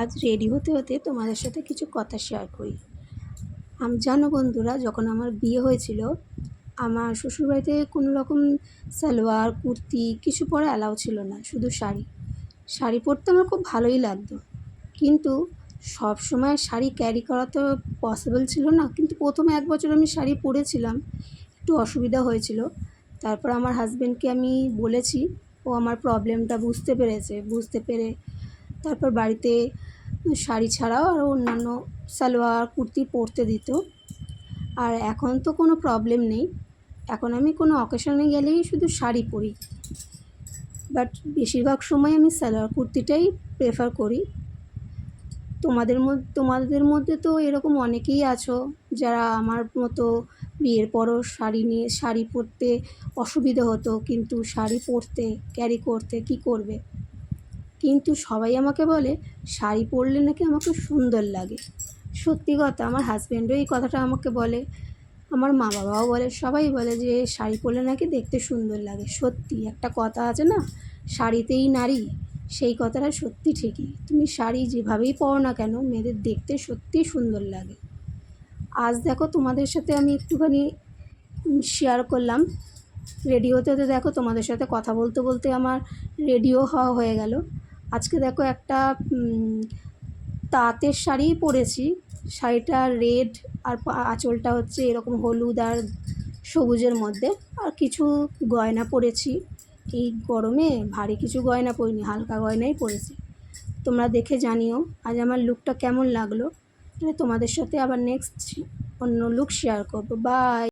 আজ রেডি হতে হতে তোমাদের সাথে কিছু কথা শেয়ার করি। জানো বন্ধুরা, যখন আমার বিয়ে হয়েছিল, আমার শ্বশুরবাড়িতে কোনো রকম সালোয়ার কুর্তি কিছু পরা অ্যালাউ ছিল না, শুধু শাড়ি। শাড়ি পরতে আমার খুব ভালোই লাগতো, কিন্তু সব সময় শাড়ি ক্যারি করা তো পসিবল ছিল না। কিন্তু প্রথমে 1 বছর আমি শাড়ি পরেছিলাম, একটু অসুবিধা হয়েছিল। তারপর আমার হাজব্যান্ডকে আমি বলেছি, ও আমার প্রবলেমটা বুঝতে পেরে তারপর বাড়িতে শাড়ি ছাড়াও আরও অন্যান্য সালোয়ার কুর্তি পরতে দিত। আর এখন তো কোনো প্রবলেম নেই, এখন আমি কোনো অকেশনে গেলেই শুধু শাড়ি পরি। বাট বেশিরভাগ সময় আমি সালোয়ার কুর্তিটাই প্রেফার করি। তোমাদের মধ্যে তো এরকম অনেকেই আছো যারা আমার মতো বিয়ের পরও শাড়ি পরতে অসুবিধা হতো, কিন্তু শাড়ি পরতে ক্যারি করতে কী করবে। কিন্তু সবাই আমাকে বলে শাড়ি পরলে নাকি আমাকে সুন্দর লাগে। সত্যি কথা, আমার হাজব্যান্ডও এই কথাটা আমাকে বলে, আমার মা বাবাও বলে, সবাই বলে যে শাড়ি পরলে নাকি দেখতে সুন্দর লাগে। সত্যি একটা কথা আছে না, শাড়িতেই নারী, সেই কথাটা সত্যি ঠিকই। তুমি শাড়ি যেভাবেই পরো না কেন, মেয়েদের দেখতে সত্যিই সুন্দর লাগে। আজ দেখো তোমাদের সাথে আমি একটুখানি শেয়ার করলাম। রেডি হতে হতে দেখো তোমাদের সাথে কথা বলতে বলতে আমার রেডিও হওয়া হয়ে গেল। আজকে দেখো একটা তাঁতের শাড়ি পরেছি। শাড়িটা রেড, আর আঁচলটা হচ্ছে এরকম হলুদ আর সবুজের মধ্যে। আর কিছু গয়না পরেছি। এই গরমে ভারী কিছু গয়না পরিনি, হালকা গয়নাই পরেছি। তোমরা দেখে জানিও আজ আমার লুকটা কেমন লাগলো। তোমাদের সাথে আবার নেক্সট অন্য লুক শেয়ার করবো। বাই।